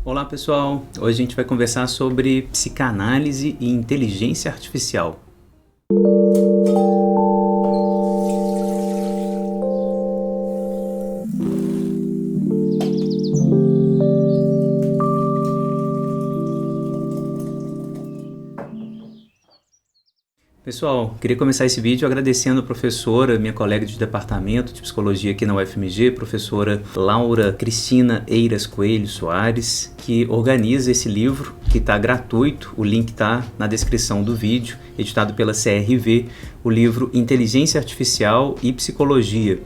Olá pessoal, hoje a gente vai conversar sobre psicanálise e inteligência artificial. Pessoal, queria começar esse vídeo agradecendo a professora, minha colega de departamento de psicologia aqui na UFMG, professora Laura Cristina Eiras Coelho Soares, que organiza esse livro, que está gratuito, o link está na descrição do vídeo, editado pela CRV, o livro Inteligência Artificial e Psicologia.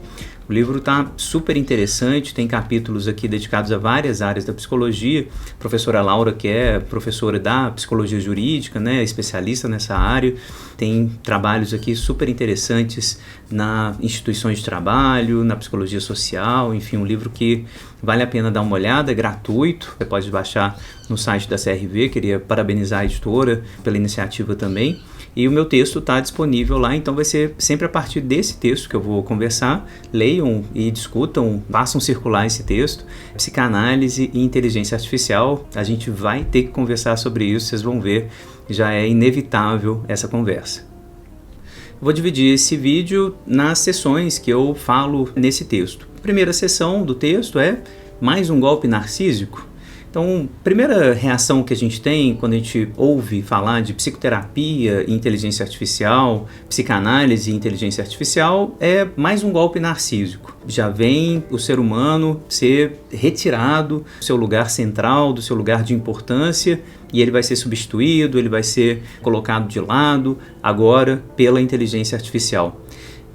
O livro está super interessante, tem capítulos aqui dedicados a várias áreas da psicologia. A professora Laura, que é professora da psicologia jurídica, né, especialista nessa área, tem trabalhos aqui super interessantes na instituições de trabalho, na psicologia social, enfim, um livro que vale a pena dar uma olhada, é gratuito, você pode baixar no site da CRV, queria parabenizar a editora pela iniciativa também. E o meu texto está disponível lá, então vai ser sempre a partir desse texto que eu vou conversar. Leiam e discutam, façam circular esse texto. Psicanálise e inteligência artificial, a gente vai ter que conversar sobre isso, vocês vão ver, já é inevitável essa conversa. Vou dividir esse vídeo nas sessões que eu falo nesse texto. A primeira sessão do texto é mais um golpe narcísico. Então, a primeira reação que a gente tem quando a gente ouve falar de psicoterapia e inteligência artificial, psicanálise e inteligência artificial, é mais um golpe narcísico. Já vem o ser humano ser retirado do seu lugar central, do seu lugar de importância, e ele vai ser substituído, ele vai ser colocado de lado, agora pela inteligência artificial.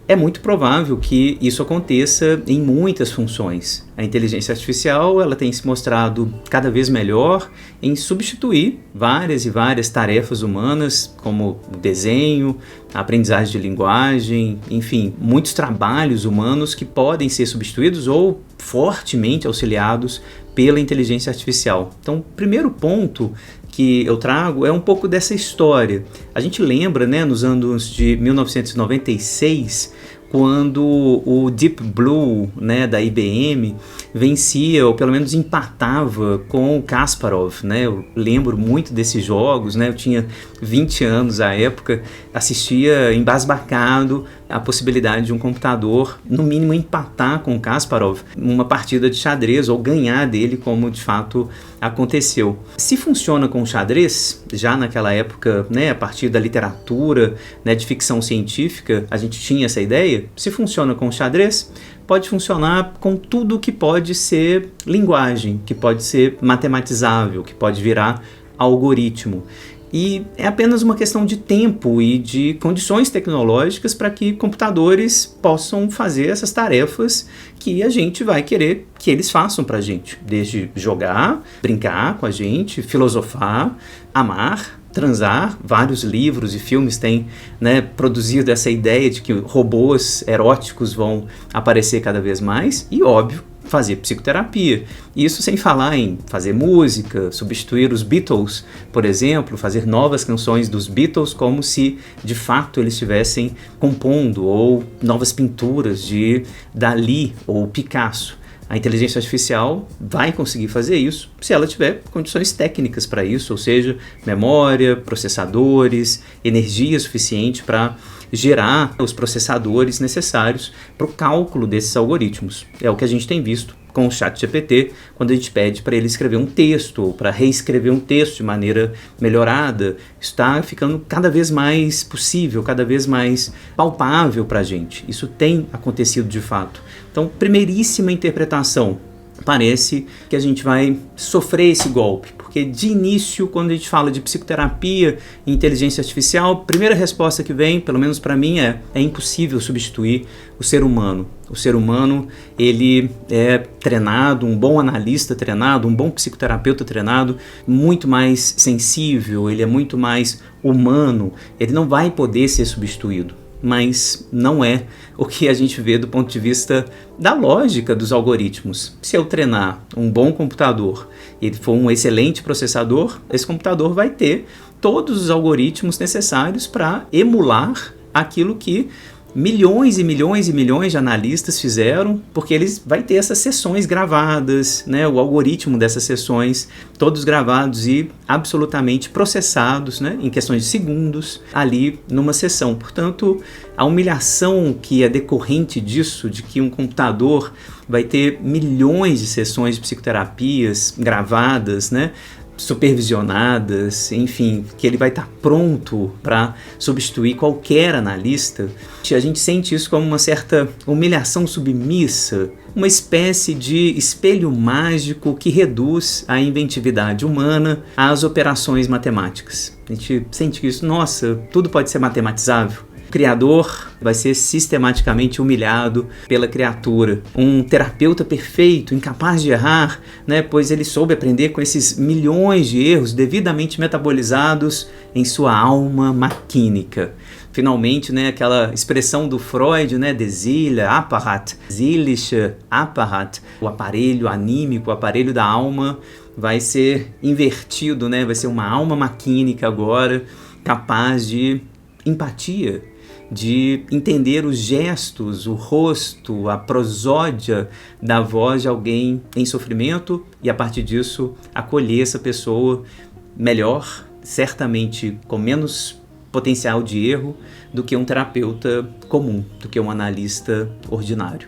É muito provável que isso aconteça em muitas funções. A inteligência artificial ela tem se mostrado cada vez melhor em substituir várias e várias tarefas humanas, como o desenho, a aprendizagem de linguagem, enfim, muitos trabalhos humanos que podem ser substituídos ou fortemente auxiliados pela inteligência artificial. Então, o primeiro ponto que eu trago é um pouco dessa história. A gente lembra, né, nos anos de 1996, quando o Deep Blue, né, da IBM vencia, ou pelo menos empatava com o Kasparov, né? Eu lembro muito desses jogos, né? Eu tinha 20 anos à época, assistia embasbacado a possibilidade de um computador, no mínimo, empatar com o Kasparov numa partida de xadrez ou ganhar dele, como de fato aconteceu. Se funciona com o xadrez, já naquela época, né, a partir da literatura, né, de ficção científica, a gente tinha essa ideia. Se funciona com o xadrez, pode funcionar com tudo que pode ser linguagem, que pode ser matematizável, que pode virar algoritmo. E é apenas uma questão de tempo e de condições tecnológicas para que computadores possam fazer essas tarefas que a gente vai querer que eles façam para a gente. Desde jogar, brincar com a gente, filosofar, amar, transar. Vários livros e filmes têm, né, produzido essa ideia de que robôs eróticos vão aparecer cada vez mais e, óbvio, fazer psicoterapia. Isso sem falar em fazer música, substituir os Beatles, por exemplo, fazer novas canções dos Beatles como se de fato eles estivessem compondo, ou novas pinturas de Dalí ou Picasso. A inteligência artificial vai conseguir fazer isso se ela tiver condições técnicas para isso, ou seja, memória, processadores, energia suficiente para gerar os processadores necessários para o cálculo desses algoritmos. É o que a gente tem visto com o ChatGPT, quando a gente pede para ele escrever um texto, ou para reescrever um texto de maneira melhorada. Está ficando cada vez mais possível, cada vez mais palpável para a gente. Isso tem acontecido de fato. Então, primeiríssima interpretação, parece que a gente vai sofrer esse golpe, porque de início, quando a gente fala de psicoterapia e inteligência artificial, a primeira resposta que vem, pelo menos para mim, é impossível substituir o ser humano. O ser humano, ele é treinado, um bom analista treinado, um bom psicoterapeuta treinado, muito mais sensível, ele é muito mais humano, ele não vai poder ser substituído. Mas não é o que a gente vê do ponto de vista da lógica dos algoritmos. Se eu treinar um bom computador e ele for um excelente processador, esse computador vai ter todos os algoritmos necessários para emular aquilo que milhões e milhões e milhões de analistas fizeram, porque eles vai ter essas sessões gravadas, né? O algoritmo dessas sessões, todos gravados e absolutamente processados, né? Em questões de segundos, ali numa sessão. Portanto, a humilhação que é decorrente disso, de que um computador vai ter milhões de sessões de psicoterapias gravadas, né? Supervisionadas, enfim, que ele vai estar pronto para substituir qualquer analista, a gente sente isso como uma certa humilhação submissa, uma espécie de espelho mágico que reduz a inventividade humana às operações matemáticas. A gente sente que isso, nossa, tudo pode ser matematizável. O criador vai ser sistematicamente humilhado pela criatura. Um terapeuta perfeito, incapaz de errar, né, pois ele soube aprender com esses milhões de erros devidamente metabolizados em sua alma maquínica. Finalmente, né, aquela expressão do Freud, né, de Seele, Apparat, seelische Apparat, o aparelho anímico, o aparelho da alma, vai ser invertido, né, vai ser uma alma maquínica agora, capaz de empatia, de entender os gestos, o rosto, a prosódia da voz de alguém em sofrimento e, a partir disso, acolher essa pessoa melhor, certamente com menos potencial de erro do que um terapeuta comum, do que um analista ordinário.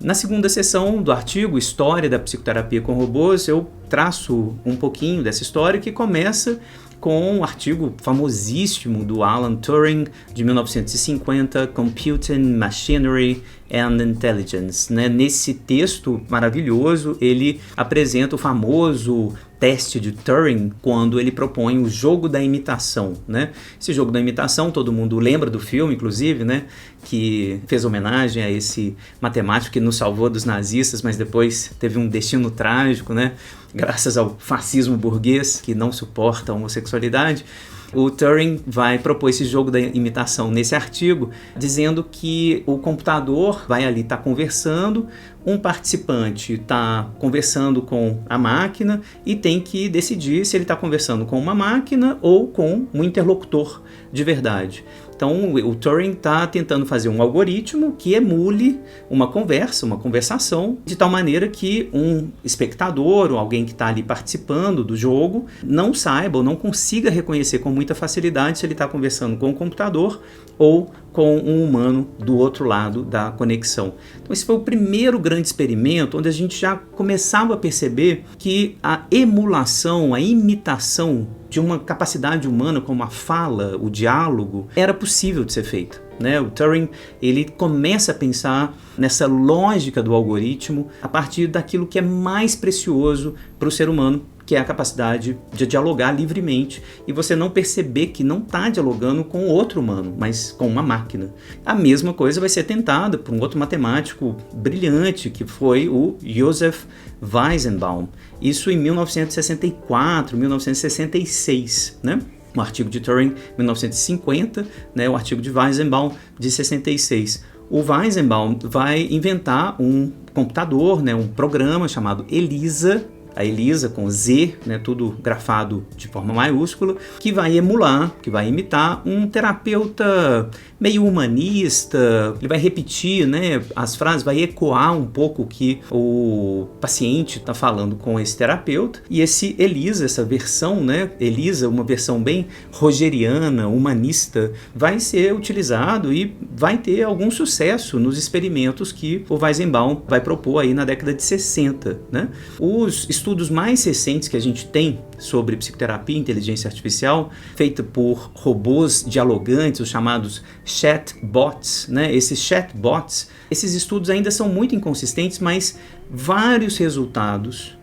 Na segunda sessão do artigo História da Psicoterapia com Robôs, eu traço um pouquinho dessa história que começa com um artigo famosíssimo do Alan Turing, de 1950, Computing, Machinery and Intelligence. Né? Nesse texto maravilhoso, ele apresenta o famoso teste de Turing, quando ele propõe o jogo da imitação, né? Esse jogo da imitação, todo mundo lembra do filme, inclusive, né? Que fez homenagem a esse matemático que nos salvou dos nazistas, mas depois teve um destino trágico, né? Graças ao fascismo burguês, que não suporta a homossexualidade. O Turing vai propor esse jogo da imitação nesse artigo, dizendo que o computador vai ali estar conversando, um participante está conversando com a máquina e tem que decidir se ele está conversando com uma máquina ou com um interlocutor de verdade. Então, o Turing está tentando fazer um algoritmo que emule uma conversação, de tal maneira que um espectador ou alguém que está ali participando do jogo não saiba ou não consiga reconhecer com muita facilidade se ele está conversando com o computador ou com um humano do outro lado da conexão. Então, esse foi o primeiro grande experimento onde a gente já começava a perceber que a emulação, a imitação de uma capacidade humana como a fala, o diálogo, era possível de ser feita. Né? O Turing, ele começa a pensar nessa lógica do algoritmo a partir daquilo que é mais precioso para o ser humano, que é a capacidade de dialogar livremente e você não perceber que não está dialogando com outro humano, mas com uma máquina. A mesma coisa vai ser tentada por um outro matemático brilhante, que foi o Joseph Weizenbaum. Isso em 1964, 1966, né? Um artigo de Turing, 1950, né? O artigo de Weizenbaum, de 66. O Weizenbaum vai inventar um computador, né? Um programa chamado ELISA, a ELISA com Z, né, tudo grafado de forma maiúscula, que vai emular, que vai imitar um terapeuta meio humanista. Ele vai repetir, né, as frases, vai ecoar um pouco o que o paciente está falando com esse terapeuta. E esse ELISA, essa versão, né, ELISA, uma versão bem rogeriana, humanista, vai ser utilizado e vai ter algum sucesso nos experimentos que o Weizenbaum vai propor aí na década de 60. Né? Os estudos mais recentes que a gente tem sobre psicoterapia e inteligência artificial, feita por robôs dialogantes, os chamados chatbots, né? Esses chatbots, esses estudos ainda são muito inconsistentes, mas vários resultados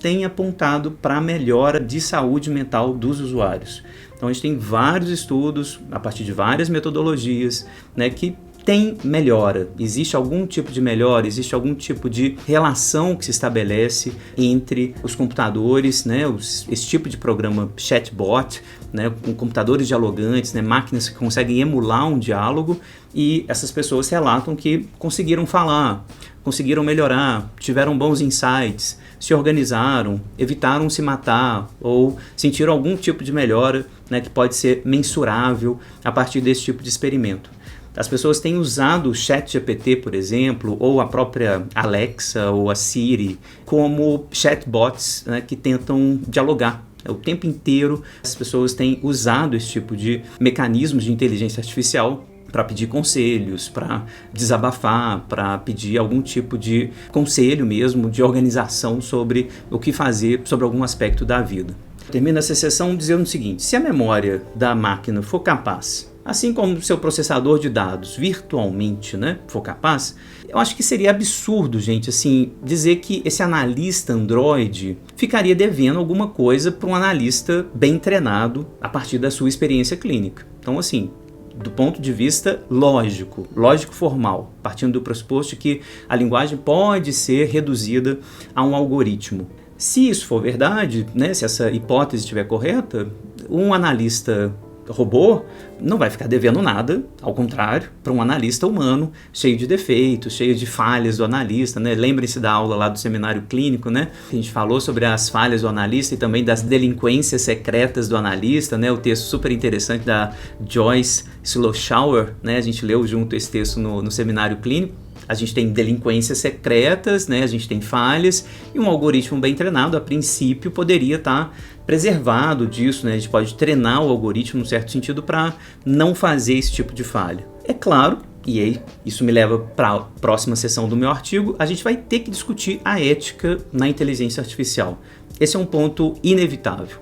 têm apontado para a melhora de saúde mental dos usuários. Então a gente tem vários estudos, a partir de várias metodologias, né, que tem melhora, existe algum tipo de melhora, existe algum tipo de relação que se estabelece entre os computadores, né, esse tipo de programa chatbot, né, com computadores dialogantes, né, máquinas que conseguem emular um diálogo, e essas pessoas relatam que conseguiram falar, conseguiram melhorar, tiveram bons insights, se organizaram, evitaram se matar ou sentiram algum tipo de melhora, né, que pode ser mensurável a partir desse tipo de experimento. As pessoas têm usado o ChatGPT, por exemplo, ou a própria Alexa ou a Siri como chatbots, né, que tentam dialogar. O tempo inteiro as pessoas têm usado esse tipo de mecanismos de inteligência artificial para pedir conselhos, para desabafar, para pedir algum tipo de conselho mesmo, de organização sobre o que fazer sobre algum aspecto da vida. Termina essa sessão dizendo o seguinte: se a memória da máquina for capaz, assim como o seu processador de dados virtualmente, né, for capaz, eu acho que seria absurdo, gente, assim, dizer que esse analista Android ficaria devendo alguma coisa para um analista bem treinado a partir da sua experiência clínica. Então, assim, do ponto de vista lógico formal, partindo do pressuposto que a linguagem pode ser reduzida a um algoritmo. Se isso for verdade, né, se essa hipótese estiver correta, um analista robô não vai ficar devendo nada, ao contrário, para um analista humano, cheio de defeitos, cheio de falhas do analista, né? Lembrem-se da aula lá do seminário clínico, né? A gente falou sobre as falhas do analista e também das delinquências secretas do analista, né? O texto super interessante da Joyce Sloshower, né? A gente leu junto esse texto no seminário clínico. A gente tem delinquências secretas, né? A gente tem falhas, e um algoritmo bem treinado, a princípio, poderia estar preservado disso, né? A gente pode treinar o algoritmo, num certo sentido, para não fazer esse tipo de falha. É claro, e aí isso me leva para a próxima sessão do meu artigo, a gente vai ter que discutir a ética na inteligência artificial. Esse é um ponto inevitável.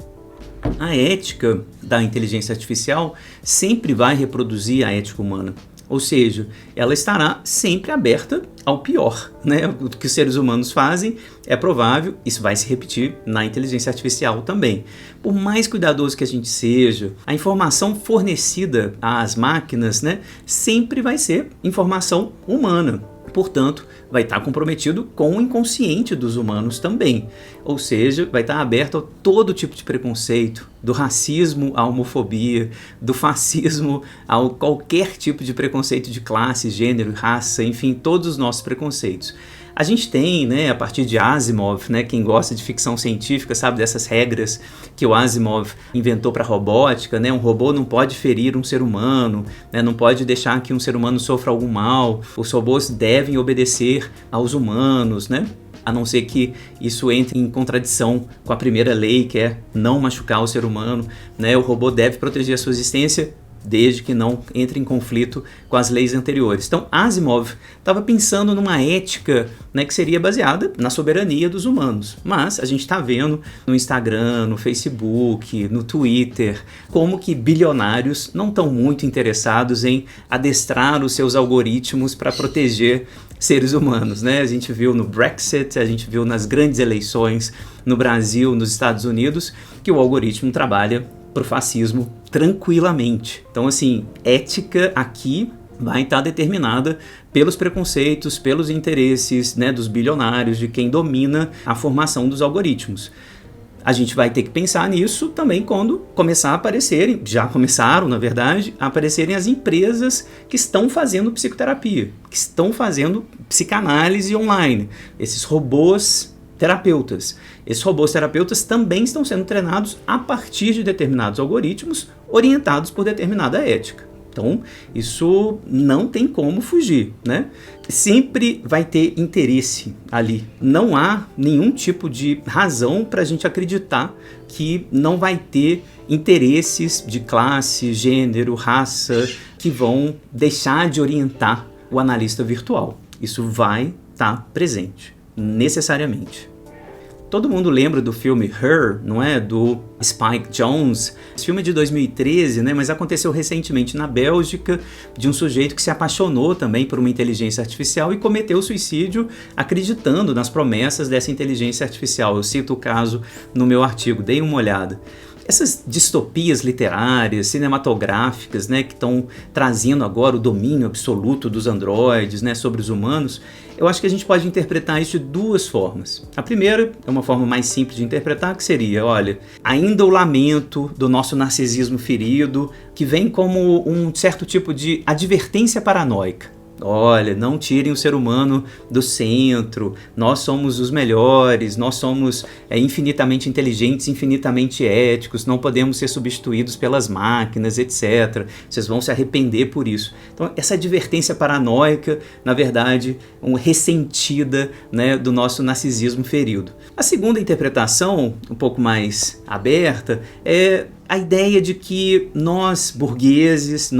A ética da inteligência artificial sempre vai reproduzir a ética humana. Ou seja, ela estará sempre aberta ao pior, né? O que os seres humanos fazem é provável, isso vai se repetir na inteligência artificial também. Por mais cuidadoso que a gente seja, a informação fornecida às máquinas, né, sempre vai ser informação humana. Portanto, vai estar comprometido com o inconsciente dos humanos também. Ou seja, vai estar aberto a todo tipo de preconceito, do racismo à homofobia, do fascismo a qualquer tipo de preconceito de classe, gênero, raça, enfim, todos os nossos preconceitos. A gente tem, né, a partir de Asimov, né, quem gosta de ficção científica sabe dessas regras que o Asimov inventou para a robótica, né, um robô não pode ferir um ser humano, né, não pode deixar que um ser humano sofra algum mal, os robôs devem obedecer aos humanos, né, a não ser que isso entre em contradição com a primeira lei, que é não machucar o ser humano, né, o robô deve proteger a sua existência desde que não entre em conflito com as leis anteriores. Então, Asimov estava pensando numa ética, né, que seria baseada na soberania dos humanos. Mas a gente está vendo no Instagram, no Facebook, no Twitter, como que bilionários não estão muito interessados em adestrar os seus algoritmos para proteger seres humanos, né? A gente viu no Brexit, a gente viu nas grandes eleições no Brasil, nos Estados Unidos, que o algoritmo trabalha para o fascismo tranquilamente. Então, assim, ética aqui vai estar determinada pelos preconceitos, pelos interesses, né, dos bilionários, de quem domina a formação dos algoritmos. A gente vai ter que pensar nisso também quando começar a aparecerem, já começaram, na verdade, a aparecerem as empresas que estão fazendo psicoterapia, que estão fazendo psicanálise online, esses robôs terapeutas. Esses robôs terapeutas também estão sendo treinados a partir de determinados algoritmos orientados por determinada ética. Então, isso não tem como fugir, né? Sempre vai ter interesse ali. Não há nenhum tipo de razão para a gente acreditar que não vai ter interesses de classe, gênero, raça, que vão deixar de orientar o analista virtual. Isso vai estar presente, necessariamente. Todo mundo lembra do filme Her, não é? Do Spike Jonze. Esse filme é de 2013, né? Mas aconteceu recentemente na Bélgica, de um sujeito que se apaixonou também por uma inteligência artificial e cometeu suicídio acreditando nas promessas dessa inteligência artificial. Eu cito o caso no meu artigo, deem uma olhada. Essas distopias literárias, cinematográficas, né, que estão trazendo agora o domínio absoluto dos androides, né, sobre os humanos, eu acho que a gente pode interpretar isso de duas formas. A primeira é uma forma mais simples de interpretar, que seria, olha, ainda o lamento do nosso narcisismo ferido, que vem como um certo tipo de advertência paranoica. olha, não tirem o ser humano do centro, nós somos os melhores, nós somos infinitamente inteligentes, infinitamente éticos, não podemos ser substituídos pelas máquinas, etc. Vocês vão se arrepender por isso. Então, essa advertência paranoica, na verdade, ressentida, né, do nosso narcisismo ferido. A segunda interpretação, um pouco mais aberta, é a ideia de que nós burgueses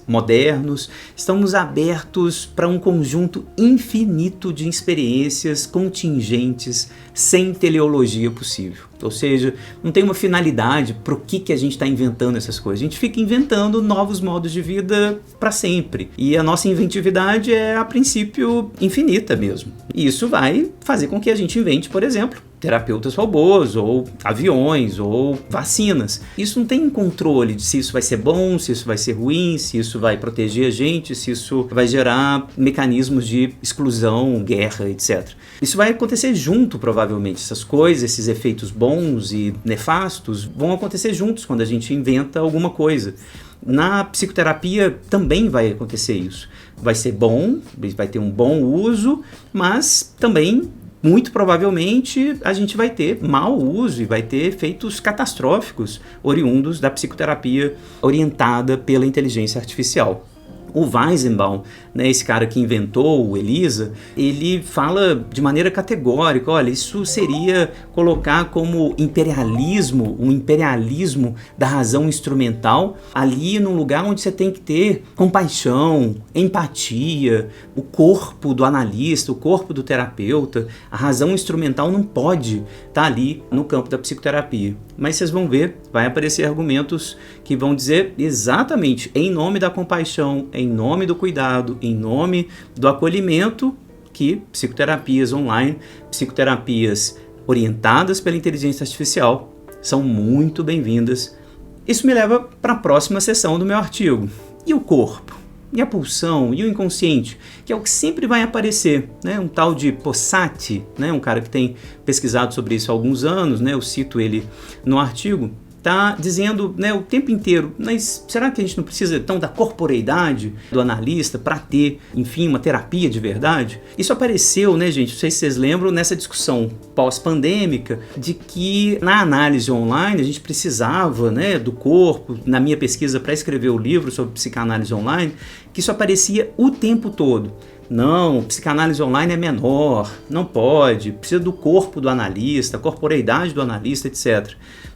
modernos, estamos abertos para um conjunto infinito de experiências contingentes, sem teleologia possível. Ou seja, não tem uma finalidade para o que a gente está inventando essas coisas. A gente fica inventando novos modos de vida para sempre. E a nossa inventividade é, a princípio, infinita mesmo. E isso vai fazer com que a gente invente, por exemplo, terapeutas robôs, ou aviões, ou vacinas. Isso não tem controle de se isso vai ser bom, se isso vai ser ruim, se isso vai proteger a gente, se isso vai gerar mecanismos de exclusão, guerra, etc. Isso vai acontecer junto, provavelmente. Essas coisas, esses efeitos bons e nefastos vão acontecer juntos quando a gente inventa alguma coisa. Na psicoterapia também vai acontecer isso. Vai ser bom, vai ter um bom uso, mas também muito provavelmente a gente vai ter mau uso e vai ter efeitos catastróficos oriundos da psicoterapia orientada pela inteligência artificial. O Weizenbaum, né, esse cara que inventou o ELISA, ele fala de maneira categórica, olha, isso seria colocar como imperialismo, um imperialismo da razão instrumental, ali num lugar onde você tem que ter compaixão, empatia, o corpo do analista, o corpo do terapeuta. A razão instrumental não pode estar ali no campo da psicoterapia. Mas vocês vão ver, vai aparecer argumentos que vão dizer exatamente em nome da compaixão, em nome do cuidado, em nome do acolhimento, que psicoterapias online, psicoterapias orientadas pela inteligência artificial são muito bem-vindas. Isso me leva para a próxima seção do meu artigo. E o corpo? E a pulsão? E o inconsciente? Que é o que sempre vai aparecer, né? Um tal de Possati, né? Um cara que tem pesquisado sobre isso há alguns anos, né? Eu cito ele no artigo. Está dizendo, né, o tempo inteiro, mas será que a gente não precisa então da corporeidade do analista para ter, enfim, uma terapia de verdade? Isso apareceu, né, gente, não sei se vocês lembram, nessa discussão pós-pandêmica de que na análise online a gente precisava, né, do corpo. Na minha pesquisa para escrever o livro sobre psicanálise online, que isso aparecia o tempo todo. Não, psicanálise online é menor, não pode, precisa do corpo do analista, corporeidade do analista, etc.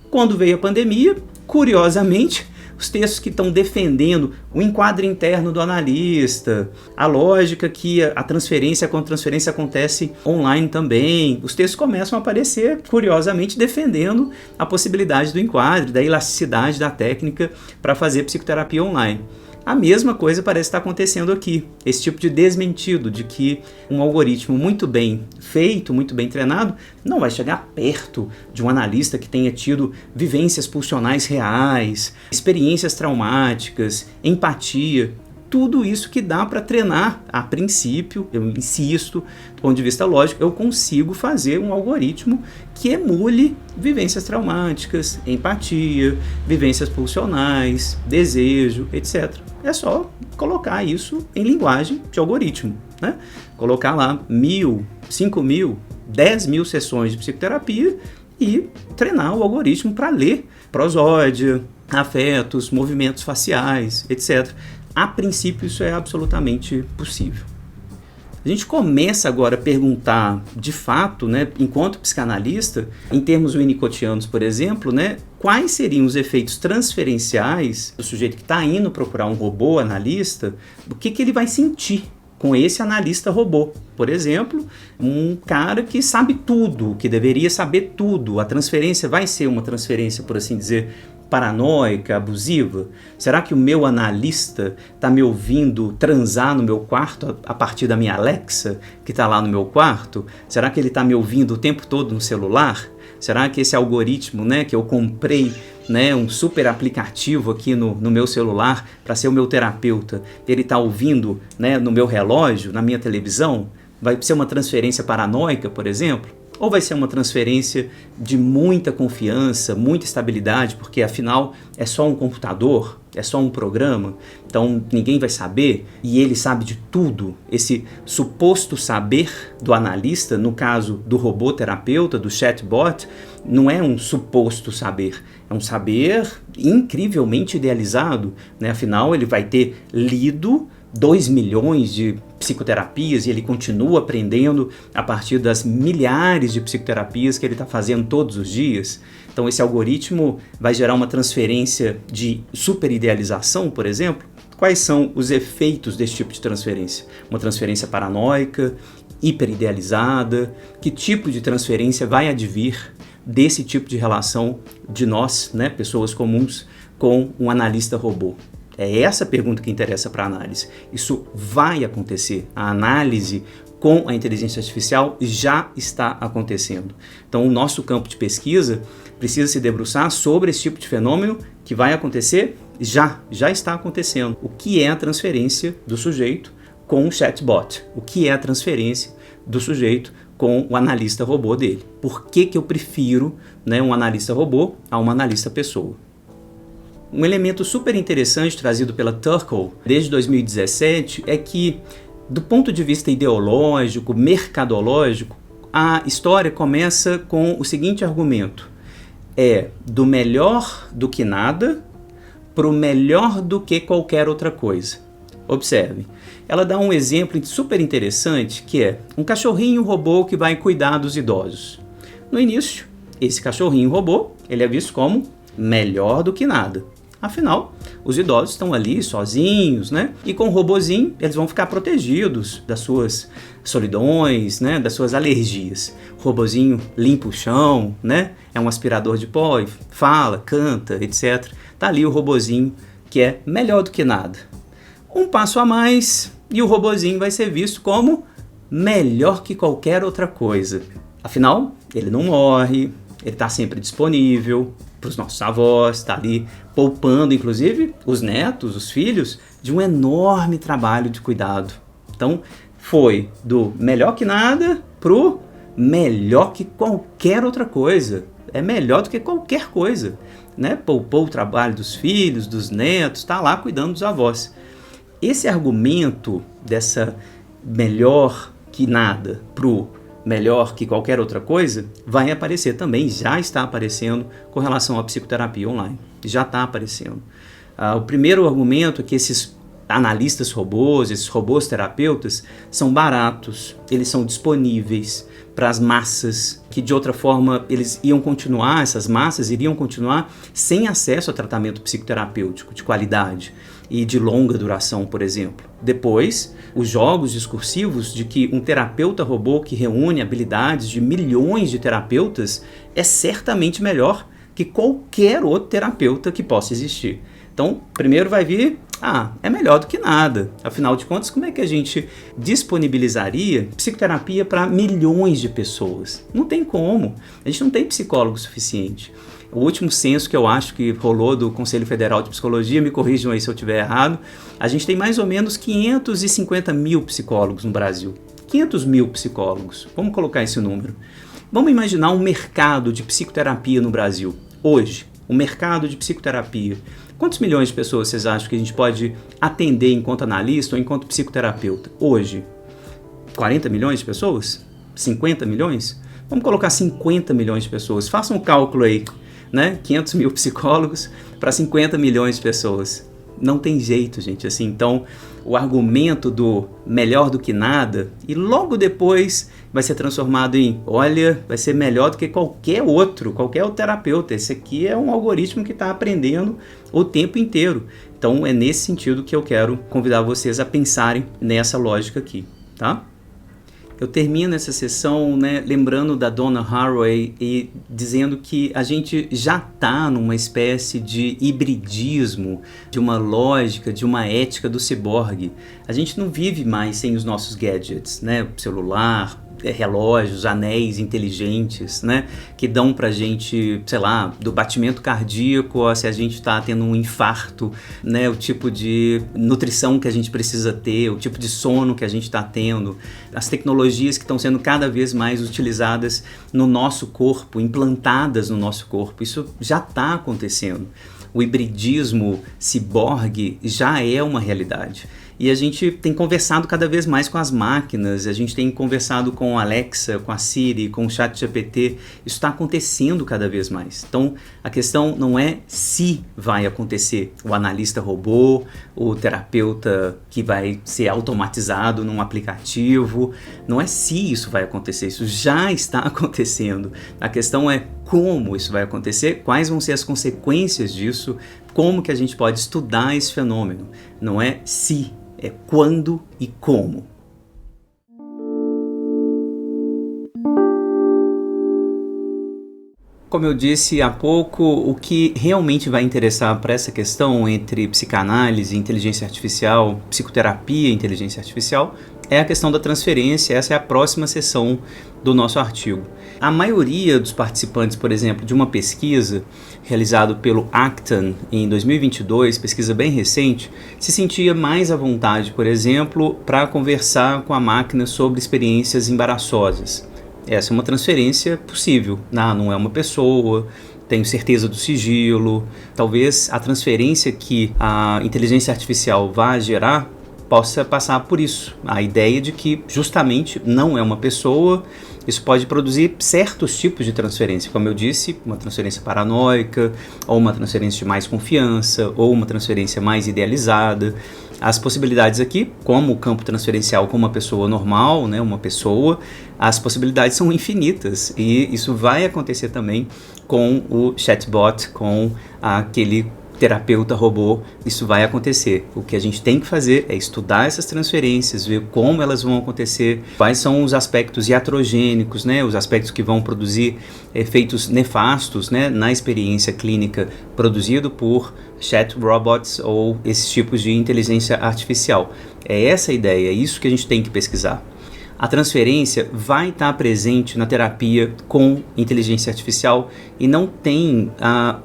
Quando veio a pandemia, curiosamente, os textos que estão defendendo o enquadro interno do analista, a lógica que a transferência, quando a transferência acontece online também, os textos começam a aparecer, curiosamente, defendendo a possibilidade do enquadre, da elasticidade da técnica para fazer psicoterapia online. A mesma coisa parece estar acontecendo aqui, esse tipo de desmentido de que um algoritmo muito bem feito, muito bem treinado, não vai chegar perto de um analista que tenha tido vivências pulsionais reais, experiências traumáticas, empatia. Tudo isso que dá para treinar, a princípio, eu insisto, do ponto de vista lógico, eu consigo fazer um algoritmo que emule vivências traumáticas, empatia, vivências pulsionais, desejo, etc. É só colocar isso em linguagem de algoritmo, né? Colocar lá 1.000, 5.000, 10.000 sessões de psicoterapia e treinar o algoritmo para ler prosódia, afetos, movimentos faciais, etc. A princípio, isso é absolutamente possível. A gente começa agora a perguntar, de fato, né, enquanto psicanalista, em termos winnicottianos, por exemplo, né, quais seriam os efeitos transferenciais do sujeito que está indo procurar um robô analista, o que ele vai sentir com esse analista robô. Por exemplo, um cara que sabe tudo, que deveria saber tudo. A transferência vai ser uma transferência, por assim dizer, paranoica, abusiva? Será que o meu analista está me ouvindo transar no meu quarto a partir da minha Alexa, que está lá no meu quarto? Será que ele está me ouvindo o tempo todo no celular? Será que esse algoritmo, né, que eu comprei, né, um super aplicativo aqui no meu celular para ser o meu terapeuta, ele está ouvindo, né, no meu relógio, na minha televisão? Vai ser uma transferência paranoica, por exemplo? Ou vai ser uma transferência de muita confiança, muita estabilidade, porque afinal é só um computador, é só um programa, então ninguém vai saber e ele sabe de tudo. Esse suposto saber do analista, no caso do robô terapeuta, do chatbot, não é um suposto saber, é um saber incrivelmente idealizado, né? Afinal, ele vai ter lido 2 milhões de psicoterapias e ele continua aprendendo a partir das milhares de psicoterapias que ele está fazendo todos os dias. Então esse algoritmo vai gerar uma transferência de superidealização, por exemplo. Quais são os efeitos desse tipo de transferência? Uma transferência paranoica, hiperidealizada? Que tipo de transferência vai advir desse tipo de relação de nós, né, pessoas comuns, com um analista robô? É essa a pergunta que interessa para a análise. Isso vai acontecer. A análise com a inteligência artificial já está acontecendo. Então, o nosso campo de pesquisa precisa se debruçar sobre esse tipo de fenômeno que vai acontecer já está acontecendo. O que é a transferência do sujeito com o chatbot? O que é a transferência do sujeito com o analista robô dele? Por que eu prefiro, né, um analista robô a uma analista pessoa? Um elemento super interessante trazido pela Turkle desde 2017 é que, do ponto de vista ideológico, mercadológico, a história começa com o seguinte argumento: é do melhor do que nada para o melhor do que qualquer outra coisa. Observe, ela dá um exemplo super interessante que é um cachorrinho robô que vai cuidar dos idosos. No início, esse cachorrinho robô ele é visto como melhor do que nada. Afinal, os idosos estão ali sozinhos, né? E com o robozinho eles vão ficar protegidos das suas solidões, né? Das suas alergias. O robozinho limpa o chão, né? É um aspirador de pó, fala, canta, etc. Tá ali o robozinho que é melhor do que nada. Um passo a mais e o robozinho vai ser visto como melhor que qualquer outra coisa. Afinal, ele não morre, ele está sempre disponível para os nossos avós, está ali poupando, inclusive, os netos, os filhos, de um enorme trabalho de cuidado. Então, foi do melhor que nada pro melhor que qualquer outra coisa. É melhor do que qualquer coisa, né? Poupou o trabalho dos filhos, dos netos, está lá cuidando dos avós. Esse argumento dessa melhor que nada pro melhor que qualquer outra coisa, vai aparecer também, já está aparecendo com relação à psicoterapia online. Já está aparecendo. O primeiro argumento é que esses analistas robôs, esses robôs terapeutas, são baratos, eles são disponíveis para as massas, que de outra forma essas massas iriam continuar sem acesso a tratamento psicoterapêutico de qualidade e de longa duração, por exemplo. Depois, os jogos discursivos de que um terapeuta robô que reúne habilidades de milhões de terapeutas é certamente melhor que qualquer outro terapeuta que possa existir. Então, primeiro vai vir, é melhor do que nada. Afinal de contas, como é que a gente disponibilizaria psicoterapia para milhões de pessoas? Não tem como. A gente não tem psicólogo suficiente. O último censo que eu acho que rolou do Conselho Federal de Psicologia, me corrijam aí se eu estiver errado, a gente tem mais ou menos 550 mil psicólogos no Brasil. 500 mil psicólogos, vamos colocar esse número. Vamos imaginar um mercado de psicoterapia no Brasil. Hoje, um mercado de psicoterapia. Quantos milhões de pessoas vocês acham que a gente pode atender enquanto analista ou enquanto psicoterapeuta? Hoje, 40 milhões de pessoas? 50 milhões? Vamos colocar 50 milhões de pessoas. Façam um cálculo aí, né? 500 mil psicólogos para 50 milhões de pessoas. Não tem jeito, gente. Assim, então, o argumento do melhor do que nada, e logo depois vai ser transformado em, olha, vai ser melhor do que qualquer outro terapeuta. Esse aqui é um algoritmo que está aprendendo o tempo inteiro. Então, é nesse sentido que eu quero convidar vocês a pensarem nessa lógica aqui, tá? Eu termino essa sessão, né, lembrando da Donna Haraway e dizendo que a gente já está numa espécie de hibridismo, de uma lógica, de uma ética do ciborgue. A gente não vive mais sem os nossos gadgets, né, celular, relógios, anéis inteligentes, né, que dão pra gente, sei lá, do batimento cardíaco, ou se a gente tá tendo um infarto, né, o tipo de nutrição que a gente precisa ter, o tipo de sono que a gente está tendo, as tecnologias que estão sendo cada vez mais utilizadas no nosso corpo, implantadas no nosso corpo. Isso já está acontecendo. O hibridismo ciborgue já é uma realidade. E a gente tem conversado cada vez mais com as máquinas, a gente tem conversado com a Alexa, com a Siri, com o ChatGPT. Isso está acontecendo cada vez mais. Então, a questão não é se vai acontecer. O analista robô, o terapeuta que vai ser automatizado num aplicativo. Não é se isso vai acontecer, isso já está acontecendo. A questão é como isso vai acontecer, quais vão ser as consequências disso, como que a gente pode estudar esse fenômeno. Não é se, é quando e como. Como eu disse há pouco, o que realmente vai interessar para essa questão entre psicanálise, inteligência artificial, psicoterapia e inteligência artificial é a questão da transferência. Essa é a próxima sessão do nosso artigo. A maioria dos participantes, por exemplo, de uma pesquisa realizada pelo Acton em 2022, pesquisa bem recente, se sentia mais à vontade, por exemplo, para conversar com a máquina sobre experiências embaraçosas. Essa é uma transferência possível. Não é uma pessoa, tenho certeza do sigilo. Talvez a transferência que a inteligência artificial vai gerar possa passar por isso. A ideia de que justamente não é uma pessoa. Isso pode produzir certos tipos de transferência, como eu disse, uma transferência paranoica, ou uma transferência de mais confiança, ou uma transferência mais idealizada. As possibilidades aqui, como o campo transferencial com uma pessoa normal, né, uma pessoa, as possibilidades são infinitas, e isso vai acontecer também com o chatbot, com aquele terapeuta robô. Isso vai acontecer. O que a gente tem que fazer é estudar essas transferências, ver como elas vão acontecer, quais são os aspectos iatrogênicos, né, os aspectos que vão produzir efeitos nefastos, né, na experiência clínica produzido por chat robots ou esses tipos de inteligência artificial. É essa a ideia, é isso que a gente tem que pesquisar. A transferência vai estar presente na terapia com inteligência artificial e não tem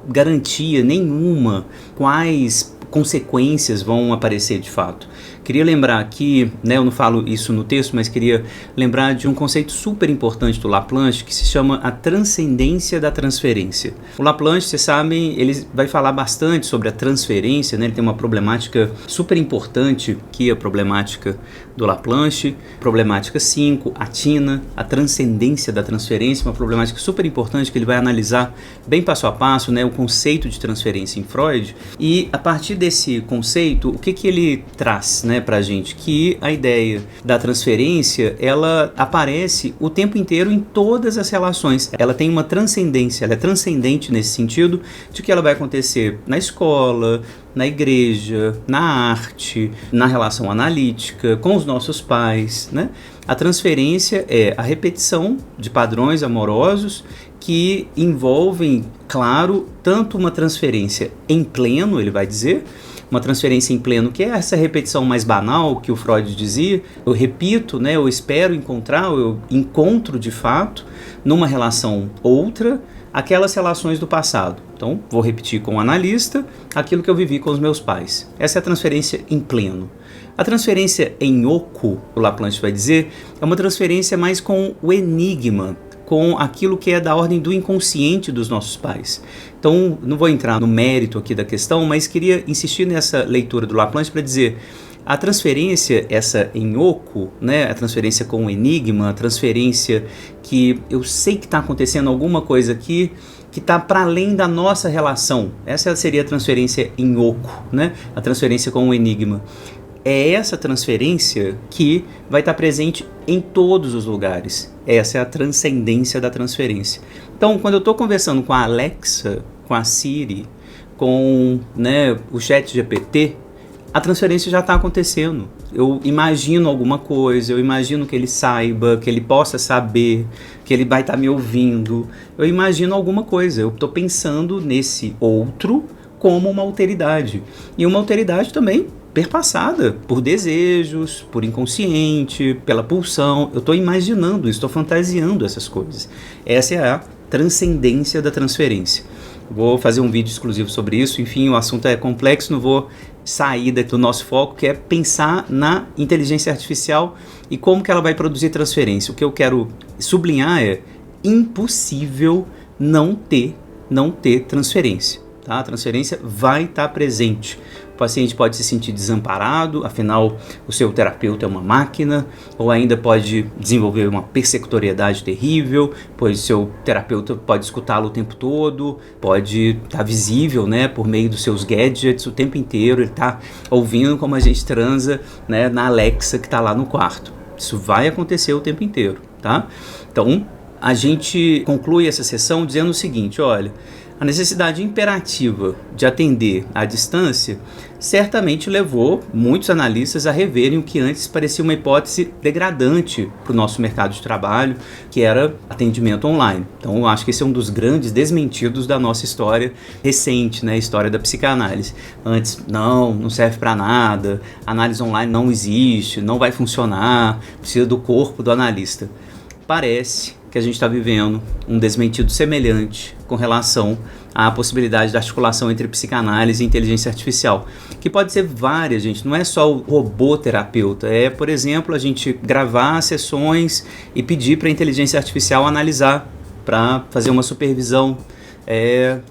garantia nenhuma quais consequências vão aparecer de fato. Queria lembrar aqui, né, eu não falo isso no texto, mas queria lembrar de um conceito super importante do Laplanche que se chama a transcendência da transferência. O Laplanche, vocês sabem, ele vai falar bastante sobre a transferência, né? Ele tem uma problemática super importante, que é a problemática do Laplanche, problemática 5, a TINA, a transcendência da transferência, uma problemática super importante que ele vai analisar bem passo a passo, né, o conceito de transferência em Freud. E a partir desse conceito, o que ele traz, né, pra gente? Que a ideia da transferência, ela aparece o tempo inteiro em todas as relações. Ela tem uma transcendência, ela é transcendente nesse sentido de que ela vai acontecer na escola, na igreja, na arte, na relação analítica, com os nossos pais, né? A transferência é a repetição de padrões amorosos que envolvem, claro, tanto uma transferência em pleno, ele vai dizer, uma transferência em pleno, que é essa repetição mais banal que o Freud dizia, eu repito, né, eu espero encontrar, eu encontro de fato, numa relação outra, aquelas relações do passado. Então, vou repetir com o analista aquilo que eu vivi com os meus pais. Essa é a transferência em pleno. A transferência em oco, o Laplanche vai dizer, é uma transferência mais com o enigma, com aquilo que é da ordem do inconsciente dos nossos pais. Então, não vou entrar no mérito aqui da questão, mas queria insistir nessa leitura do Laplanche para dizer a transferência, essa em oco, né, a transferência com o enigma, a transferência que eu sei que está acontecendo alguma coisa aqui que está para além da nossa relação. Essa seria a transferência em oco, né, a transferência com o enigma. É essa transferência que vai estar presente em todos os lugares. Essa é a transcendência da transferência. Então, quando eu estou conversando com a Alexa, com a Siri, com, né, o ChatGPT, a transferência já está acontecendo. Eu imagino alguma coisa, eu imagino que ele saiba, que ele possa saber, que ele vai estar me ouvindo. Eu imagino alguma coisa, eu estou pensando nesse outro como uma alteridade. E uma alteridade também perpassada por desejos, por inconsciente, pela pulsão. Eu estou imaginando isso, estou fantasiando essas coisas. Essa é a transcendência da transferência. Vou fazer um vídeo exclusivo sobre isso. Enfim, o assunto é complexo, não vou sair do nosso foco, que é pensar na inteligência artificial e como que ela vai produzir transferência. O que eu quero sublinhar é impossível não ter transferência. Tá? A transferência vai estar presente. O paciente pode se sentir desamparado, afinal o seu terapeuta é uma máquina, ou ainda pode desenvolver uma persecutoriedade terrível, pois seu terapeuta pode escutá-lo o tempo todo, pode estar visível, né, por meio dos seus gadgets o tempo inteiro, ele está ouvindo como a gente transa, né, na Alexa que está lá no quarto. Isso vai acontecer o tempo inteiro, tá? Então, a gente conclui essa sessão dizendo o seguinte, olha, a necessidade imperativa de atender à distância certamente levou muitos analistas a reverem o que antes parecia uma hipótese degradante para o nosso mercado de trabalho, que era atendimento online. Então, eu acho que esse é um dos grandes desmentidos da nossa história recente, né? A história da psicanálise. Antes, não serve para nada, análise online não existe, não vai funcionar, precisa do corpo do analista. Parece que a gente está vivendo um desmentido semelhante com relação à possibilidade da articulação entre psicanálise e inteligência artificial, que pode ser várias, gente, não é só o robô terapeuta, é, por exemplo, a gente gravar sessões e pedir para a inteligência artificial analisar, para fazer uma supervisão,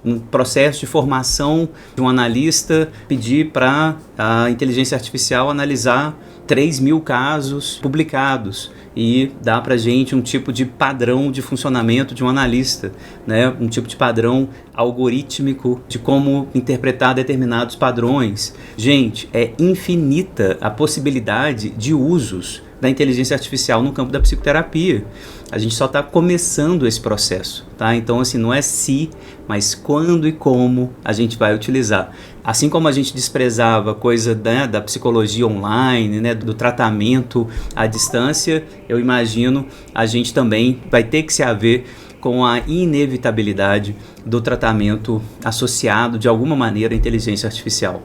um processo de formação de um analista, pedir para a inteligência artificial analisar 3.000 casos publicados e dá para a gente um tipo de padrão de funcionamento de um analista, né? Um tipo de padrão algorítmico de como interpretar determinados padrões. Gente, é infinita a possibilidade de usos da inteligência artificial no campo da psicoterapia. A gente só está começando esse processo, tá? Então, assim, não é se, mas quando e como a gente vai utilizar. Assim como a gente desprezava a coisa, né, da psicologia online, né, do tratamento à distância, eu imagino a gente também vai ter que se haver com a inevitabilidade do tratamento associado de alguma maneira à inteligência artificial.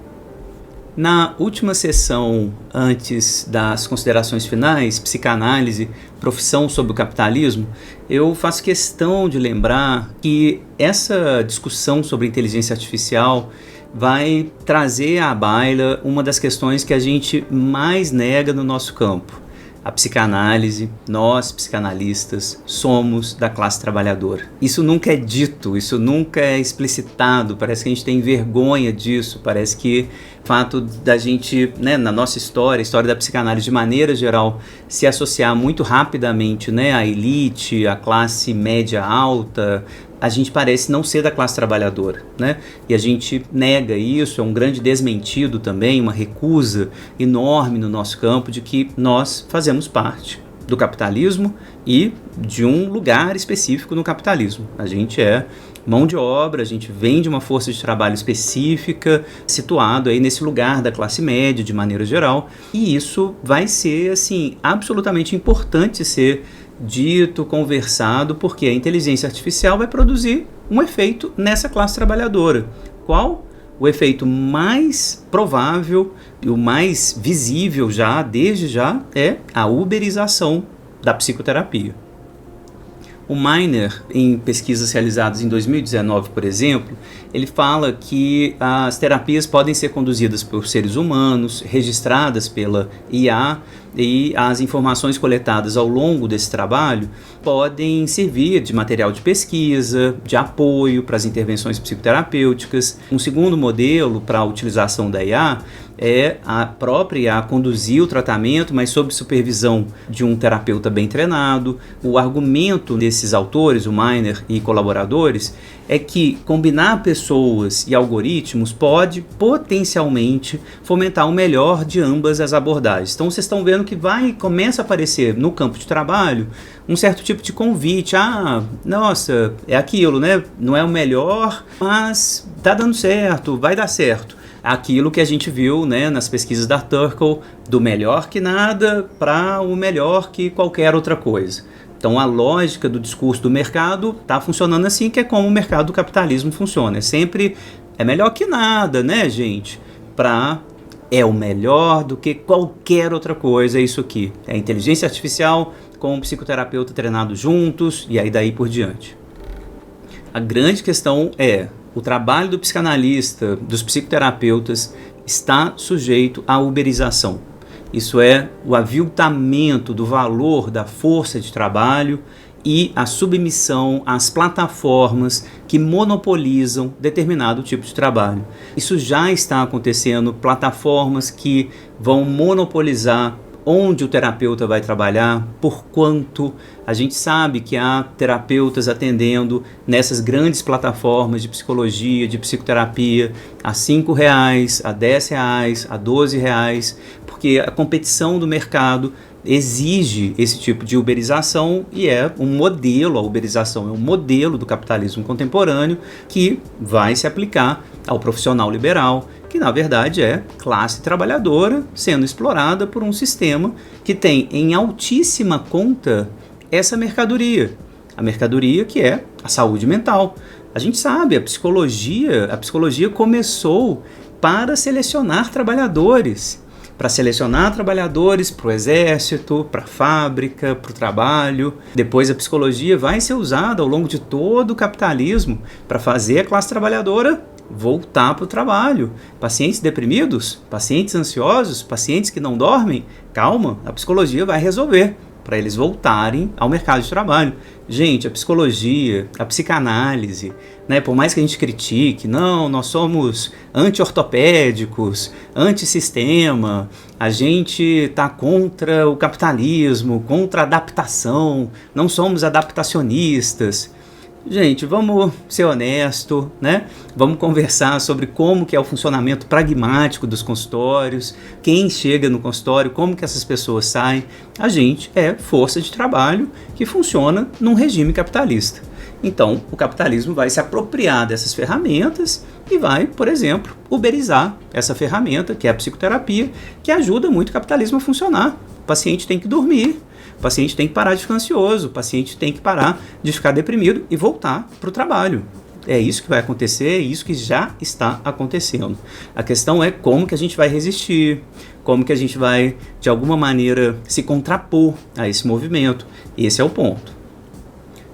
Na última sessão, antes das considerações finais, psicanálise, profissão sob o capitalismo, eu faço questão de lembrar que essa discussão sobre inteligência artificial vai trazer à baila uma das questões que a gente mais nega no nosso campo. A psicanálise, nós psicanalistas, somos da classe trabalhadora. Isso nunca é dito, isso nunca é explicitado, parece que a gente tem vergonha disso, parece que o fato da gente, né, na nossa história, a história da psicanálise de maneira geral, se associar muito rapidamente, né, à elite, à classe média alta, a gente parece não ser da classe trabalhadora, né? E a gente nega isso, é um grande desmentido também, uma recusa enorme no nosso campo de que nós fazemos parte do capitalismo e de um lugar específico no capitalismo. A gente é mão de obra, a gente vem de uma força de trabalho específica, situado aí nesse lugar da classe média de maneira geral, e isso vai ser, assim, absolutamente importante ser dito, conversado, porque a inteligência artificial vai produzir um efeito nessa classe trabalhadora. Qual? O efeito mais provável e o mais visível já, desde já, é a uberização da psicoterapia. O Miner, em pesquisas realizadas em 2019, por exemplo, ele fala que as terapias podem ser conduzidas por seres humanos, registradas pela IA, e as informações coletadas ao longo desse trabalho podem servir de material de pesquisa, de apoio para as intervenções psicoterapêuticas. Um segundo modelo para a utilização da IA é a própria IA conduzir o tratamento, mas sob supervisão de um terapeuta bem treinado. O argumento desses autores, o Miner e colaboradores, é que combinar pessoas e algoritmos pode potencialmente fomentar o melhor de ambas as abordagens. Então vocês estão vendo que começa a aparecer no campo de trabalho um certo tipo de convite. Nossa, é aquilo, né? Não é o melhor, mas tá dando certo, vai dar certo. Aquilo que a gente viu, né, nas pesquisas da Turkle, do melhor que nada para o melhor que qualquer outra coisa. Então a lógica do discurso do mercado está funcionando assim, que é como o mercado do capitalismo funciona. É sempre melhor que nada, né, gente? Para é o melhor do que qualquer outra coisa, é isso aqui. É a inteligência artificial com o psicoterapeuta treinado juntos e aí daí por diante. A grande questão é, o trabalho do psicanalista, dos psicoterapeutas, está sujeito à uberização. Isso é, o aviltamento do valor da força de trabalho e a submissão às plataformas que monopolizam determinado tipo de trabalho. Isso já está acontecendo, plataformas que vão monopolizar onde o terapeuta vai trabalhar, por quanto. A gente sabe que há terapeutas atendendo nessas grandes plataformas de psicologia, de psicoterapia, a R$5, a R$10, a R$12, porque a competição do mercado exige esse tipo de uberização e é um modelo, a uberização é um modelo do capitalismo contemporâneo que vai se aplicar ao profissional liberal, que na verdade é classe trabalhadora sendo explorada por um sistema que tem em altíssima conta essa mercadoria, a mercadoria que é a saúde mental. A gente sabe, a psicologia começou para selecionar trabalhadores para o exército, para a fábrica, para o trabalho. Depois a psicologia vai ser usada ao longo de todo o capitalismo para fazer a classe trabalhadora voltar para o trabalho. Pacientes deprimidos, pacientes ansiosos, pacientes que não dormem, calma, a psicologia vai resolver para eles voltarem ao mercado de trabalho. Gente, a psicologia, a psicanálise, né, por mais que a gente critique, não, nós somos anti-ortopédicos, anti-sistema, a gente está contra o capitalismo, contra a adaptação, não somos adaptacionistas. Gente, vamos ser honestos, né? Vamos conversar sobre como que é o funcionamento pragmático dos consultórios, quem chega no consultório, como que essas pessoas saem. A gente é força de trabalho que funciona num regime capitalista. Então, o capitalismo vai se apropriar dessas ferramentas e vai, por exemplo, uberizar essa ferramenta, que é a psicoterapia, que ajuda muito o capitalismo a funcionar. O paciente tem que dormir. O paciente tem que parar de ficar ansioso, o paciente tem que parar de ficar deprimido e voltar para o trabalho. É isso que vai acontecer, é isso que já está acontecendo. A questão é como que a gente vai resistir, como que a gente vai, de alguma maneira, se contrapor a esse movimento. Esse é o ponto.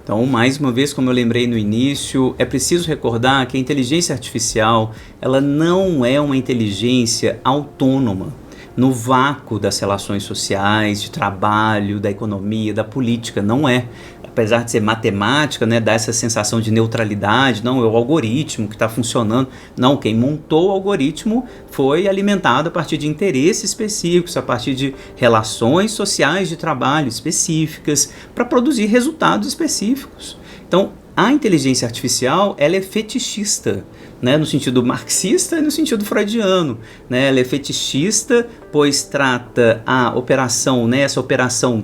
Então, mais uma vez, como eu lembrei no início, é preciso recordar que a inteligência artificial, ela não é uma inteligência autônoma, no vácuo das relações sociais, de trabalho, da economia, da política, não é. Apesar de ser matemática, né, dá essa sensação de neutralidade, não, é o algoritmo que está funcionando. Não, quem montou o algoritmo foi alimentado a partir de interesses específicos, a partir de relações sociais de trabalho específicas, para produzir resultados específicos. Então, a inteligência artificial, ela é fetichista, né, no sentido marxista e no sentido freudiano, né, ela é fetichista, pois trata a operação, né, essa operação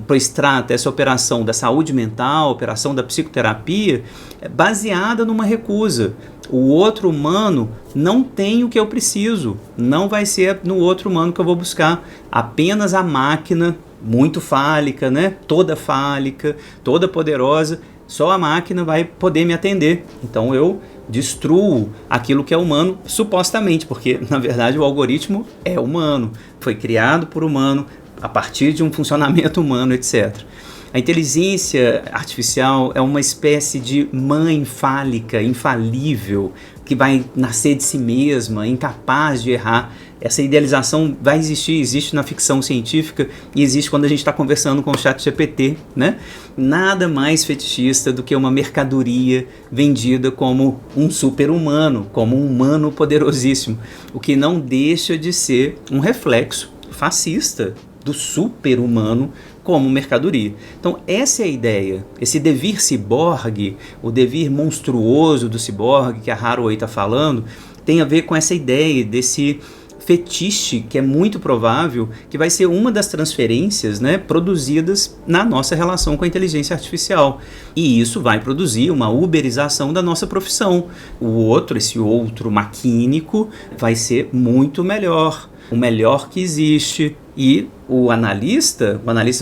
da saúde mental, a operação da psicoterapia, baseada numa recusa. O outro humano não tem o que eu preciso, não vai ser no outro humano que eu vou buscar, apenas a máquina, muito fálica, né, toda poderosa, só a máquina vai poder me atender. Então eu destruo aquilo que é humano, supostamente, porque na verdade o algoritmo é humano, foi criado por humano, a partir de um funcionamento humano, etc. A inteligência artificial é uma espécie de mãe fálica, infalível, que vai nascer de si mesma, incapaz de errar. Essa idealização vai existir, existe na ficção científica e existe quando a gente está conversando com o ChatGPT, né? Nada mais fetichista do que uma mercadoria vendida como um super-humano, como um humano poderosíssimo, o que não deixa de ser um reflexo fascista do super-humano como mercadoria. Então essa é a ideia, esse devir ciborgue, o devir monstruoso do ciborgue que a Haraway está falando, tem a ver com essa ideia desse fetiche que é muito provável que vai ser uma das transferências, né, produzidas na nossa relação com a inteligência artificial. E isso vai produzir uma uberização da nossa profissão. Esse outro maquínico vai ser muito melhor, o melhor que existe. E o analista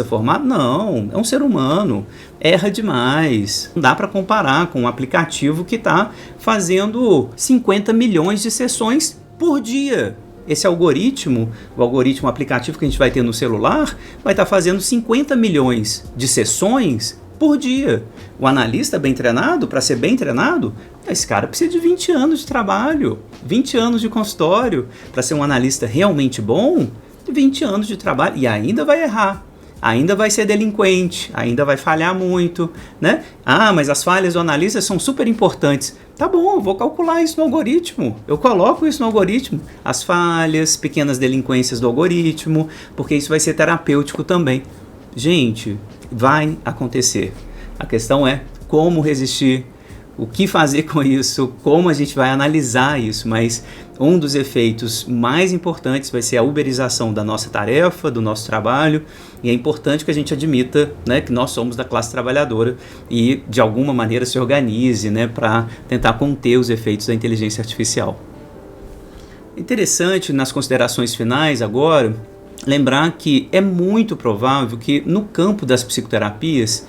formado, não, é um ser humano, erra demais. Não dá para comparar com um aplicativo que está fazendo 50 milhões de sessões por dia. esse algoritmo, o algoritmo aplicativo que a gente vai ter no celular, vai estar fazendo 50 milhões de sessões por dia. O analista bem treinado, para ser bem treinado, esse cara precisa de 20 anos de trabalho, 20 anos de consultório. Para ser um analista realmente bom, 20 anos de trabalho, e ainda vai errar. Ainda vai ser delinquente, ainda vai falhar muito, né? Ah, mas as falhas do analista são super importantes. Tá bom, eu vou calcular isso no algoritmo. Eu coloco isso no algoritmo. As falhas, pequenas delinquências do algoritmo, porque isso vai ser terapêutico também. Gente, vai acontecer. A questão é como resistir, o que fazer com isso, como a gente vai analisar isso, mas um dos efeitos mais importantes vai ser a uberização da nossa tarefa, do nosso trabalho, e é importante que a gente admita, né, que nós somos da classe trabalhadora e de alguma maneira se organize, né, para tentar conter os efeitos da inteligência artificial. Interessante, nas considerações finais agora, lembrar que é muito provável que no campo das psicoterapias,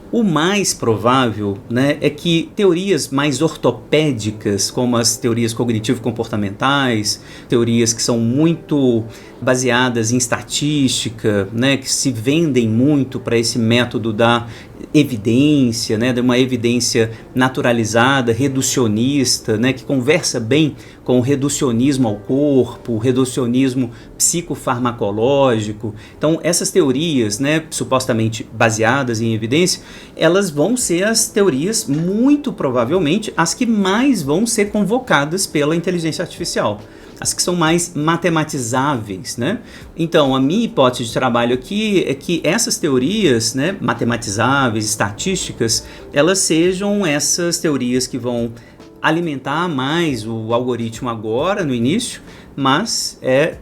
o mais provável, né, é que teorias mais ortopédicas, como as teorias cognitivo-comportamentais, teorias que são muito baseadas em estatística, né, que se vendem muito para esse método da evidência, né, de uma evidência naturalizada, reducionista, né, que conversa bem com o reducionismo ao corpo, o reducionismo psicofarmacológico. Então, essas teorias, né, supostamente baseadas em evidência, elas vão ser as teorias, muito provavelmente, as que mais vão ser convocadas pela inteligência artificial. As que são mais matematizáveis, né? Então, a minha hipótese de trabalho aqui é que essas teorias, né, matematizáveis, estatísticas, elas sejam essas teorias que vão alimentar mais o algoritmo agora, no início, mas é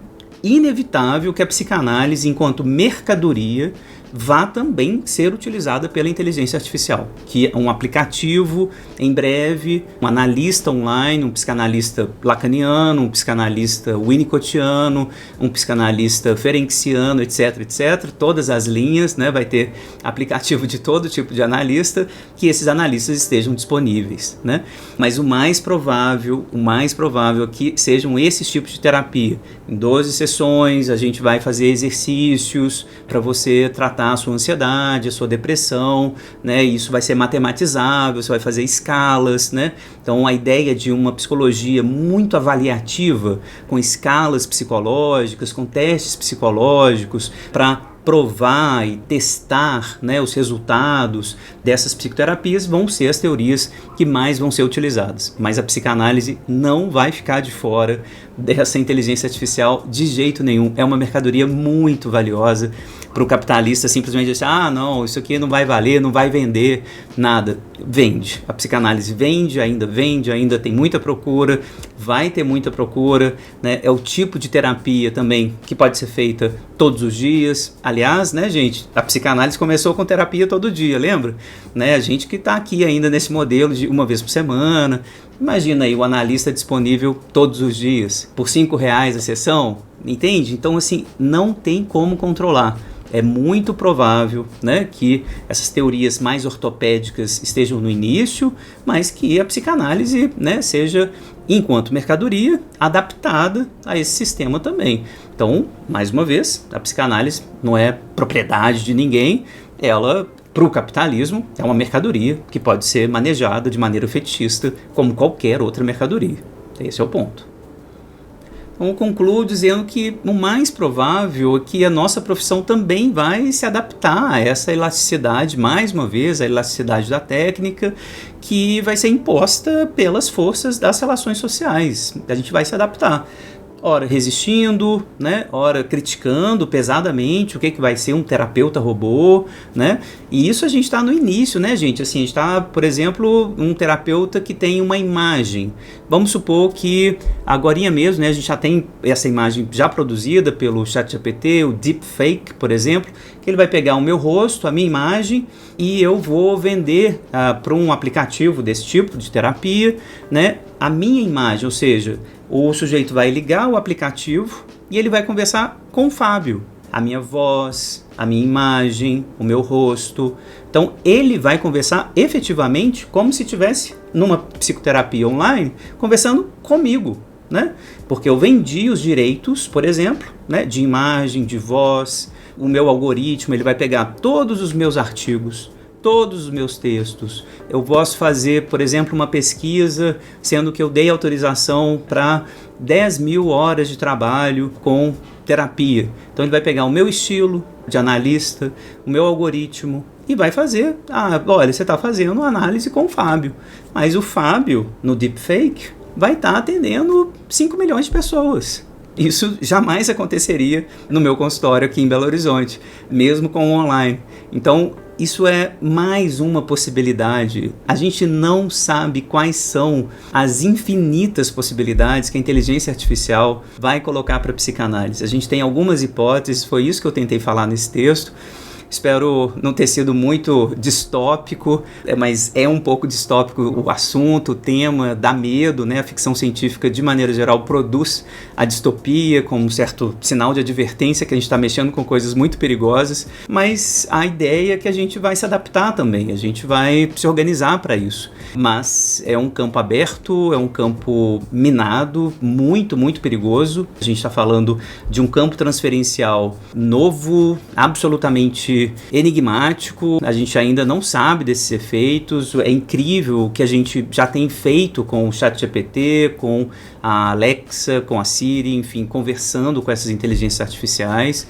inevitável que a psicanálise, enquanto mercadoria, vá também ser utilizada pela inteligência artificial, que é um aplicativo, em breve, um analista online, um psicanalista lacaniano, um psicanalista winnicottiano, um psicanalista ferenciano, etc, etc, todas as linhas, né, vai ter aplicativo de todo tipo de analista, que esses analistas estejam disponíveis, né? Mas o mais provável é que sejam esses tipos de terapia. Em 12 sessões, a gente vai fazer exercícios para você tratar a sua ansiedade, a sua depressão, né? Isso vai ser matematizável, você vai fazer escalas, né? Então, a ideia de uma psicologia muito avaliativa, com escalas psicológicas, com testes psicológicos, para provar e testar, né, os resultados dessas psicoterapias vão ser as teorias que mais vão ser utilizadas. Mas a psicanálise não vai ficar de fora dessa inteligência artificial de jeito nenhum. É uma mercadoria muito valiosa para o capitalista simplesmente dizer, ah, não, isso aqui não vai valer, não vai vender, nada. Vende. A psicanálise vende, ainda tem muita procura, vai ter muita procura, né? É o tipo de terapia também que pode ser feita todos os dias. Aliás, né, gente, a psicanálise começou com terapia todo dia, lembra? Né? A gente que está aqui ainda nesse modelo de uma vez por semana. Imagina aí o analista disponível todos os dias, por R$5 a sessão, entende? Então, assim, não tem como controlar. É muito provável, né, que essas teorias mais ortopédicas estejam no início, mas que a psicanálise, né, seja, enquanto mercadoria, adaptada a esse sistema também. Então, mais uma vez, a psicanálise não é propriedade de ninguém, ela, para o capitalismo, é uma mercadoria que pode ser manejada de maneira fetichista, como qualquer outra mercadoria. Esse é o ponto. Então, eu concluo dizendo que o mais provável é que a nossa profissão também vai se adaptar a essa elasticidade, mais uma vez, a elasticidade da técnica, que vai ser imposta pelas forças das relações sociais. A gente vai se adaptar. Ora resistindo, né? Ora criticando pesadamente o que vai ser um terapeuta robô, né? E isso a gente está no início, né, gente? Assim, a gente está, por exemplo, um terapeuta que tem uma imagem. Vamos supor que agorinha mesmo, né, a gente já tem essa imagem já produzida pelo ChatGPT, o Deepfake, por exemplo, que ele vai pegar o meu rosto, a minha imagem, e eu vou vender para um aplicativo desse tipo de terapia, né, a minha imagem, ou seja, o sujeito vai ligar o aplicativo e ele vai conversar com o Fábio. A minha voz, a minha imagem, o meu rosto. Então, ele vai conversar efetivamente como se estivesse numa psicoterapia online, conversando comigo. né? Porque eu vendi os direitos, por exemplo, né, de imagem, de voz. O meu algoritmo ele vai pegar todos os meus artigos, todos os meus textos. Eu posso fazer, por exemplo, uma pesquisa, sendo que eu dei autorização para 10 mil horas de trabalho com terapia. Então ele vai pegar o meu estilo de analista, o meu algoritmo e vai fazer, olha, você está fazendo uma análise com o Fábio, mas o Fábio, no deepfake, vai estar atendendo 5 milhões de pessoas. Isso jamais aconteceria no meu consultório aqui em Belo Horizonte, mesmo com o online. Então, isso é mais uma possibilidade. A gente não sabe quais são as infinitas possibilidades que a inteligência artificial vai colocar para a psicanálise. A gente tem algumas hipóteses, foi isso que eu tentei falar nesse texto. Espero não ter sido muito distópico, mas é um pouco distópico o assunto, o tema, dá medo, né? A ficção científica, de maneira geral, produz a distopia com um certo sinal de advertência que a gente está mexendo com coisas muito perigosas, mas a ideia é que a gente vai se adaptar também, a gente vai se organizar para isso. Mas é um campo aberto, é um campo minado, muito, muito perigoso. A gente está falando de um campo transferencial novo, absolutamente enigmático, a gente ainda não sabe desses efeitos. É incrível o que a gente já tem feito com o ChatGPT, com a Alexa, com a Siri, enfim, conversando com essas inteligências artificiais.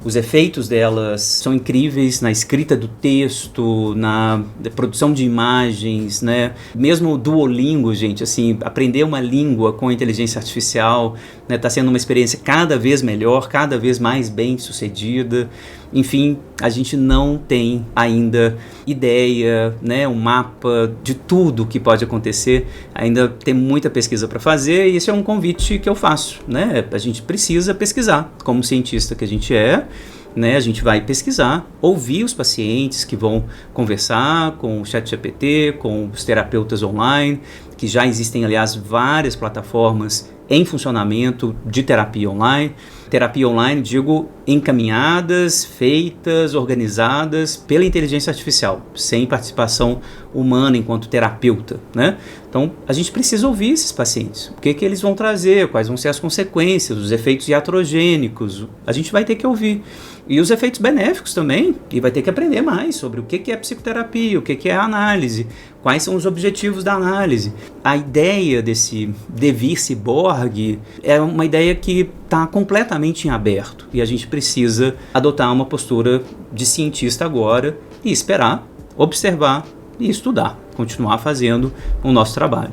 Os efeitos delas são incríveis na escrita do texto, na produção de imagens, né? Mesmo o Duolingo, gente, assim, aprender uma língua com inteligência artificial, né, tá sendo uma experiência cada vez melhor, cada vez mais bem sucedida. Enfim, a gente não tem ainda ideia, né, um mapa de tudo que pode acontecer. Ainda tem muita pesquisa para fazer e esse é um convite que eu faço, né? A gente precisa pesquisar, como cientista que a gente é, né? A gente vai pesquisar, ouvir os pacientes que vão conversar com o ChatGPT, com os terapeutas online, que já existem, aliás, várias plataformas em funcionamento de terapia online. Terapia online, digo, encaminhadas, feitas, organizadas pela inteligência artificial, sem participação humana enquanto terapeuta, né? Então, a gente precisa ouvir esses pacientes. O que eles vão trazer, quais vão ser as consequências, os efeitos iatrogênicos. A gente vai ter que ouvir. E os efeitos benéficos também, e vai ter que aprender mais sobre o que é psicoterapia, o que é análise, quais são os objetivos da análise. A ideia desse devir ciborgue é uma ideia que está completamente em aberto e a gente precisa adotar uma postura de cientista agora e esperar, observar e estudar, continuar fazendo o nosso trabalho.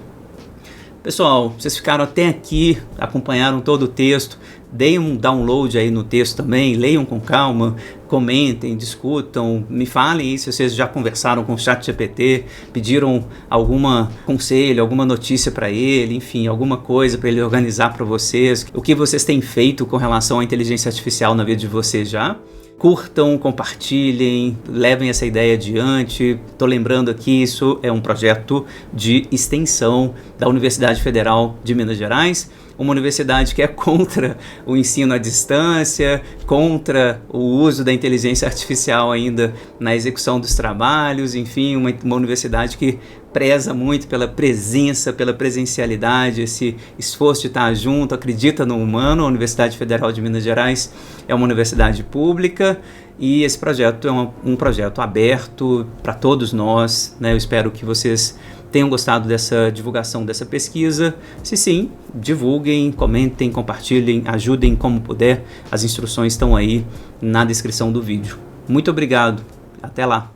Pessoal, vocês ficaram até aqui, acompanharam todo o texto, deem um download aí no texto também, leiam com calma, comentem, discutam, me falem aí se vocês já conversaram com o ChatGPT, pediram algum conselho, alguma notícia para ele, enfim, alguma coisa para ele organizar para vocês, o que vocês têm feito com relação à inteligência artificial na vida de vocês já. Curtam, compartilhem, levem essa ideia adiante. Estou lembrando aqui, isso é um projeto de extensão da Universidade Federal de Minas Gerais, uma universidade que é contra o ensino à distância, contra o uso da inteligência artificial ainda na execução dos trabalhos, enfim, uma universidade que preza muito pela presença, pela presencialidade, esse esforço de estar junto, acredita no humano. A Universidade Federal de Minas Gerais é uma universidade pública e esse projeto é um projeto aberto para todos nós, né? Eu espero que vocês tenham gostado dessa divulgação dessa pesquisa. Se sim, divulguem, comentem, compartilhem, ajudem como puder. As instruções estão aí na descrição do vídeo. Muito obrigado. Até lá.